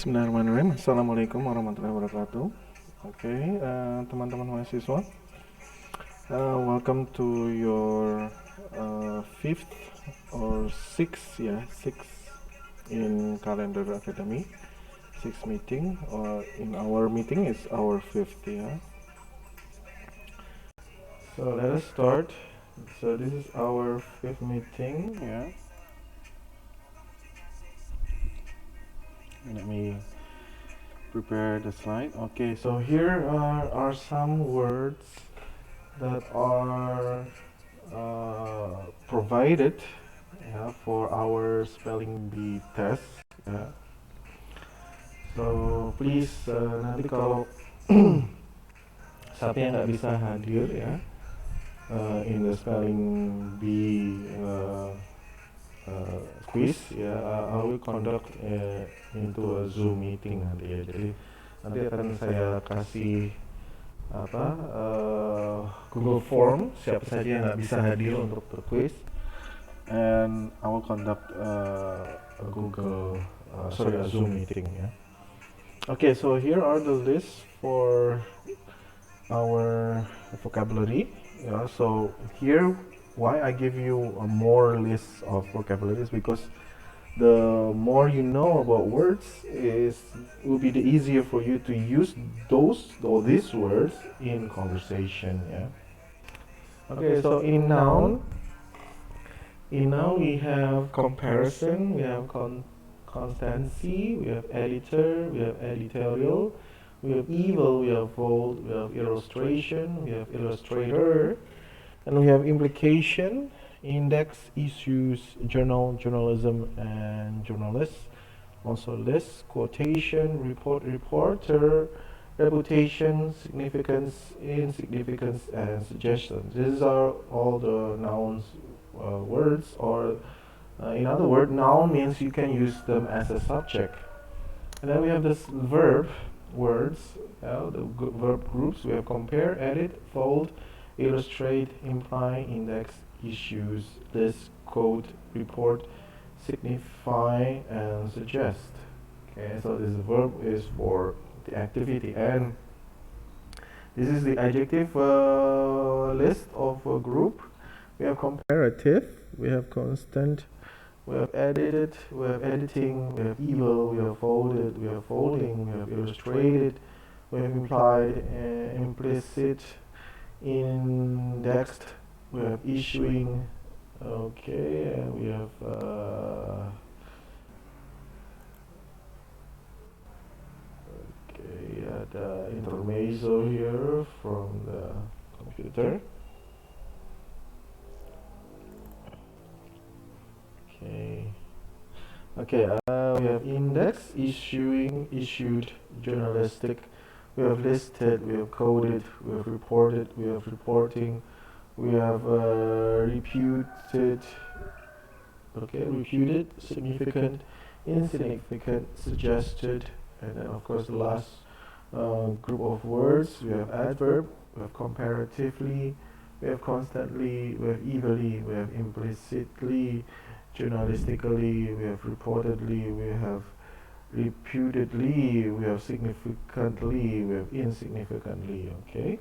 Bismillahirrahmanirrahim. Assalamualaikum warahmatullahi wabarakatuh. Okay, teman-teman mahasiswa, welcome to your fifth or sixth, sixth in calendar academy, sixth meeting, or in our meeting is our fifth, yeah. So let us start. So this is our fifth meeting, yeah. Let me prepare the slide. Okay, so here are some words that are provided, for our spelling bee test. Yeah. So please, nanti kalau siapa yang nggak bisa hadir, ya, in the spelling bee quiz, ya, I will conduct into a Zoom meeting nanti, ya. Jadi nanti akan saya kasih Google Form siapa saja yang nggak bisa hadir untuk quiz, and I will conduct a Zoom meeting, yeah. Okay, so here are the lists for our vocabulary. Yeah, so here, why I give you a more list of vocabularies, because the more you know about words will be the easier for you to use these words in conversation. Yeah. Okay, so in noun we have comparison, we have constancy, we have editor, we have editorial, we have evil, we have fold, we have illustration, we have illustrator, and we have implication, index, issues, journal, journalism, and journalist. Also list, quotation, report, reporter, reputation, significance, insignificance, and suggestion. These are all the nouns words, or in other words, noun means you can use them as a subject. And then we have this verb words, the verb groups. We have compare, edit, fold, illustrate, imply, index, issues, list, quote, report, signify, and suggest. Okay, so this verb is for the activity, and this is the adjective list of a group. We have comparative, we have constant, we have edited, we have editing, we have evil, we have folded, we have folding, we have illustrated, we have implied, implicit, indexed, we have issuing. Okay, and we have the intermezzo here from the computer. Okay, we have index, issuing, issued, journalistic, we have listed, we have coded, we have reported, we have reporting, we have reputed, significant, insignificant, suggested, and then of course the last group of words, we have adverb, we have comparatively, we have constantly, we have evilly, we have implicitly, journalistically, we have reportedly, we have reputedly, we have significantly, we have insignificantly. Okay,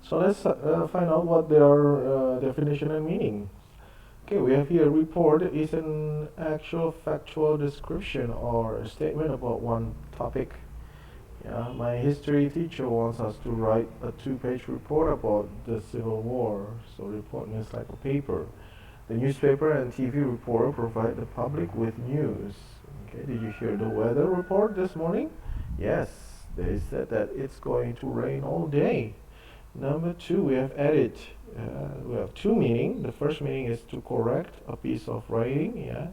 so let's find out what their definition and meaning. Okay, we have here report is an actual factual description or a statement about one topic. Yeah, my history teacher wants us to write a 2-page report about the Civil War. So report means like a paper. The newspaper and TV reporter provide the public with news. Okay, did you hear the weather report this morning? Yes, they said that it's going to rain all day. Number 2, we have edit. We have 2 meaning. The first meaning is to correct a piece of writing. Yeah.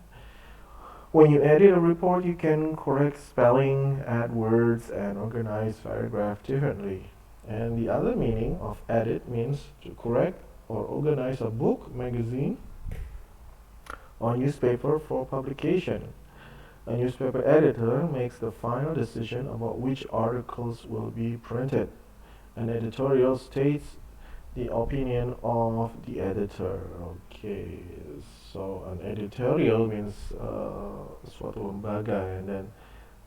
When you edit a report, you can correct spelling, add words, and organize paragraph differently. And the other meaning of edit means to correct or organize a book, magazine, or newspaper for publication. A newspaper editor makes the final decision about which articles will be printed. An editorial states the opinion of the editor. Okay, so an editorial means suatu lembaga, and then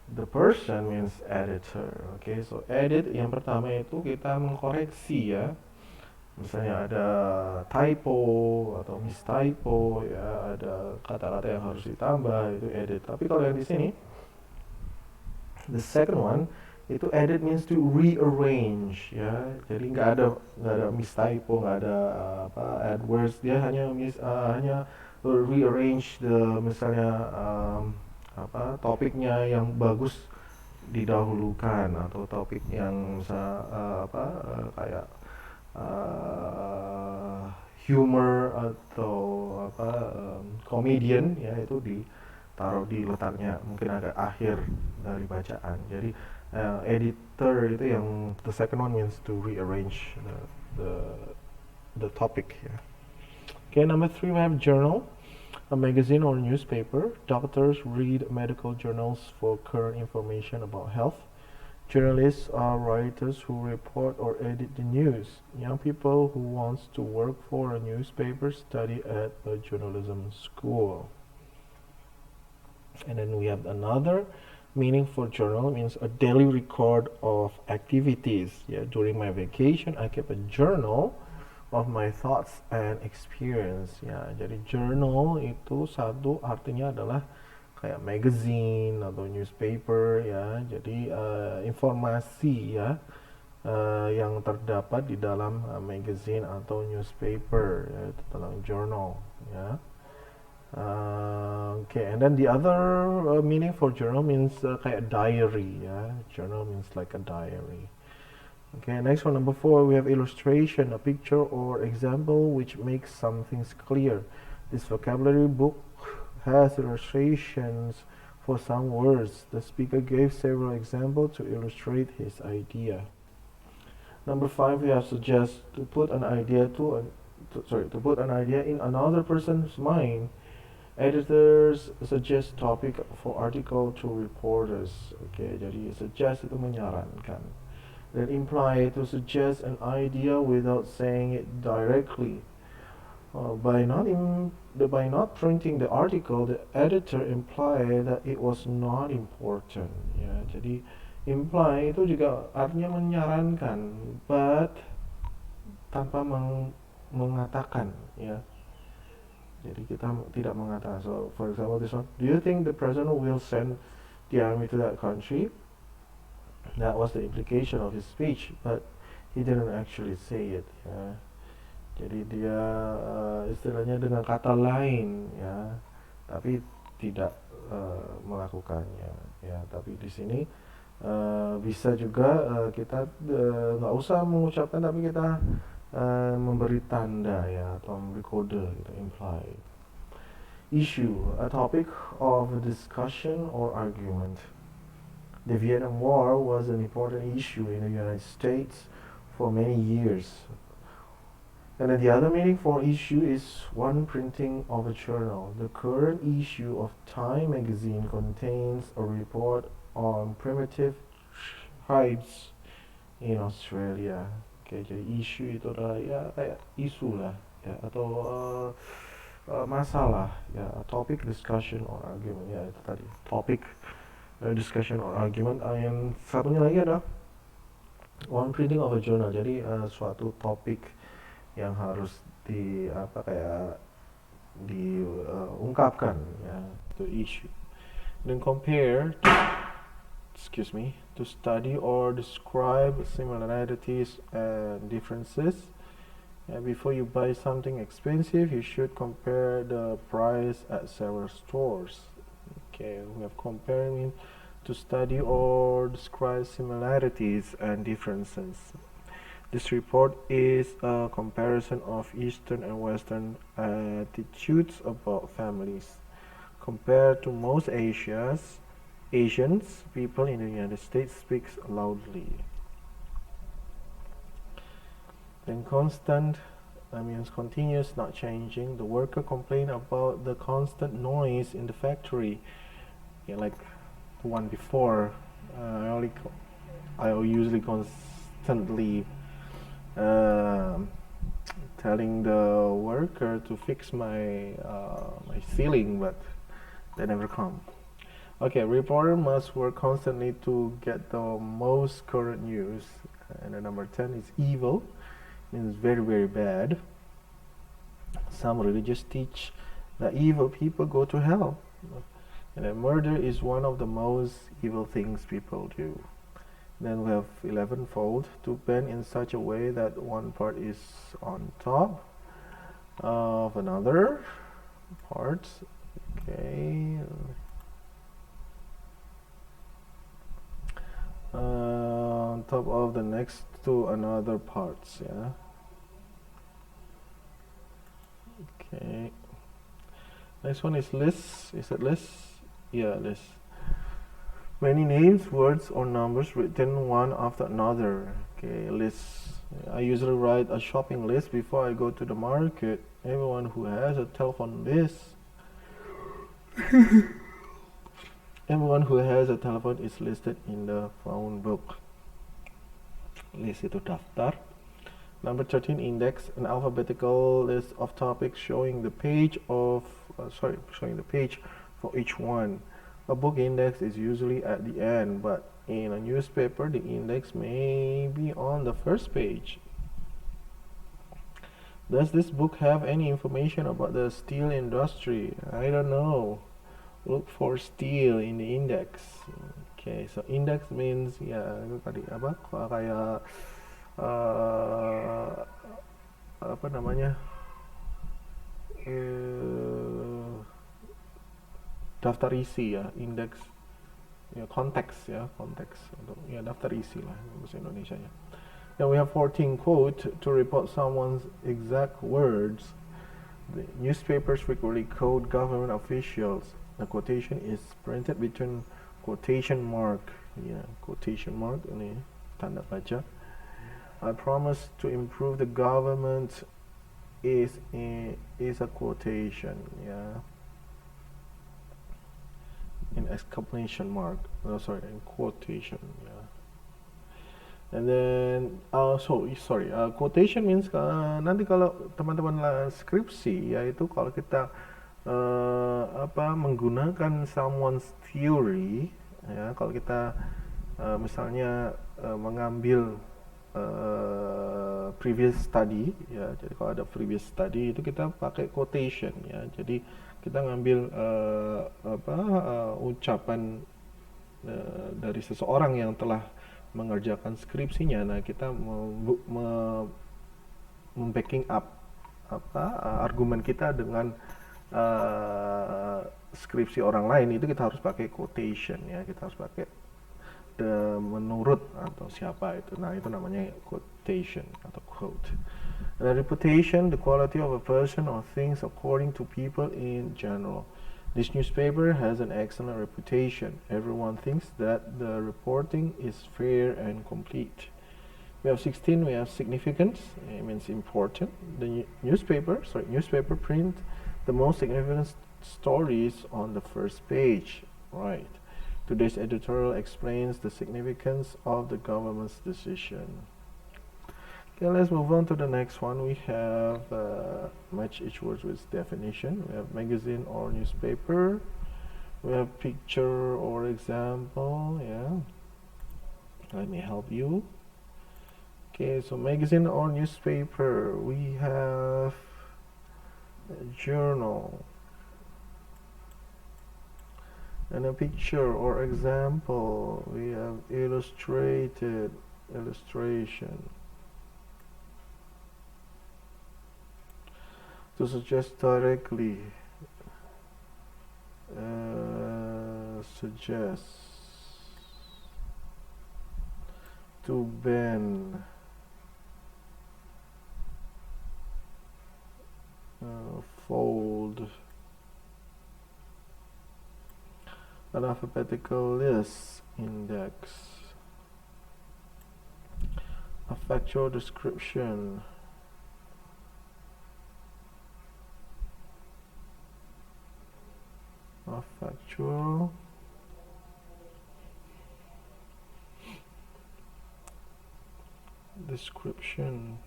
The person means editor. Okay, so edit yang pertama itu kita mengkoreksi ya. Misalnya ada typo atau mistypo ya, ada kata-kata yang harus ditambah, itu edit. Tapi kalau yang di sini, the second one itu edit means to rearrange ya. Jadi nggak ada mistypo, nggak ada add words, dia hanya rearrange misalnya topiknya yang bagus didahulukan, atau topik yang kayak humor atau comedian ya, itu ditaruh di letaknya mungkin agak akhir dari bacaan. Jadi editor itu yang the second one means to rearrange the the topic ya. Okay, number 3 we have journal, a magazine or newspaper. Doctors read medical journals for current information about health. Journalists are writers who report or edit the news. Young people who wants to work for a newspaper study at a journalism school. And then we have another meaning for journal, means a daily record of activities. Yeah, during my vacation I kept a journal of my thoughts and experience. Ya, jadi journal itu satu artinya adalah kayak magazine atau newspaper ya. Jadi informasi ya yang terdapat di dalam magazine atau newspaper ya, itu dalam journal ya. Okay, and then the other meaning for journal means kayak diary ya. Journal means like a diary. Okay, next one, number 4, we have illustration, a picture or example which makes some things clear. This vocabulary book has illustrations for some words. The speaker gave several examples to illustrate his idea. Number 5, we have suggest, to put an idea in another person's mind. Editors suggest topic for article to reporters. Okay, jadi suggest itu menyarankan. Then imply, to suggest an idea without saying it directly. By not printing the article, the editor implied that it was not important. Ya, jadi imply itu juga artinya menyarankan, but tanpa mengatakan. Ya. Jadi kita tidak mengatakan. So, for example, this one. Do you think the president will send the army to that country? That was the implication of his speech, but he didn't actually say it. Ya. Jadi dia istilahnya dengan kata lain, ya, tapi tidak melakukannya. Ya, tapi di sini bisa juga kita nggak usah mengucapkan, tapi kita memberi tanda ya, atau memberi kode gitu, imply. Issue, a topic of discussion or argument. The Vietnam War was an important issue in the United States for many years. And then the other meaning for issue is one printing of a journal. The current issue of Time magazine contains a report on primitive tribes in Australia. Oke, jadi issue itu adalah ya kayak isu lah ya, atau masalah ya, topic, discussion or argument ya, itu tadi topic, discussion or argument. Yang satunya lagi adalah one printing of a journal. Jadi suatu topik yang harus diungkapkan ya, to issue. Then compare to study or describe similarities and differences. And before you buy something expensive, you should compare the price at several stores. Okay, we have comparing to study or describe similarities and differences. This report is a comparison of Eastern and Western attitudes about families. Compared to most Asians, people in the United States speak loudly. Then constant means continuous, not changing. The worker complained about the constant noise in the factory. Yeah, like the one before. I usually constantly telling the worker to fix my ceiling, but they never come. Okay, reporter must work constantly to get the most current news. And then number 10 is evil, means very, very bad. Some religions teach that evil people go to hell. And then murder is one of the most evil things people do. Then we have 11 fold, to bend in such a way that one part is on top of another part. Okay. On top of the next to another parts, yeah. Okay. Next one is list. Is it list? Yeah, list. Many names, words, or numbers written one after another. Okay, list. I usually write a shopping list before I go to the market. Everyone who has a telephone list, everyone who has a telephone is listed in the phone book. List itu daftar. Number 13, index, an alphabetical list of topics showing the page showing the page for each one. A book index is usually at the end, but in a newspaper, the index may be on the first page. Does this book have any information about the steel industry? I don't know. Look for steel in the index. Okay, so index means ya itu tadi apa kayak apa namanya daftar isi ya, index ya, konteks ya, konteks untuk ya daftar isi lah bahasa Indonesia nya. Then we have 14 quote to report someone's exact words. The newspapers frequently quote government officials. The quotation is printed between quotation mark. Ya, quotation mark ini tanda baca. I promise to improve the government is a quotation, yeah. In exclamation mark. Oh, sorry, in quotation, yeah. And then quotation means nanti kalau teman-teman skripsi yaitu kalau kita menggunakan someone's theory ya, kalau kita misalnya mengambil previous study ya, jadi kalau ada previous study itu kita pakai quotation ya, jadi kita ngambil ucapan dari seseorang yang telah mengerjakan skripsinya. Nah, kita membacking up argumen kita dengan skripsi orang lain, itu kita harus pakai quotation ya, kita harus pakai menurut atau siapa itu. Nah, itu namanya quotation atau quote. The reputation, the quality of a person or things according to people in general. This newspaper has an excellent reputation. Everyone thinks that the reporting is fair and complete. We have 16, we have significance, it means important. The newspaper print the most significant stories on the first page, right? Today's editorial explains the significance of the government's decision. Okay, let's move on to the next one. We have match each word with definition. We have magazine or newspaper. We have picture or example. Yeah. Let me help you. Okay, so magazine or newspaper. We have a journal. And a picture or example, we have illustration. To suggest directly, suggest, to bend, fold, an alphabetical list, index, a factual description, a factual description,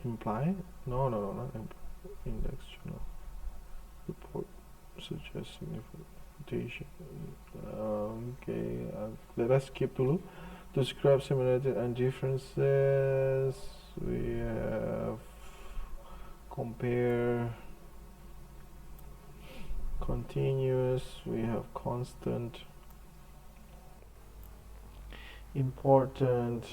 imply, no, not index, journal. suggest significant rotation. Okay, let us skip dulu. To describe similarities and differences, we have compare, continuous, we have constant, important,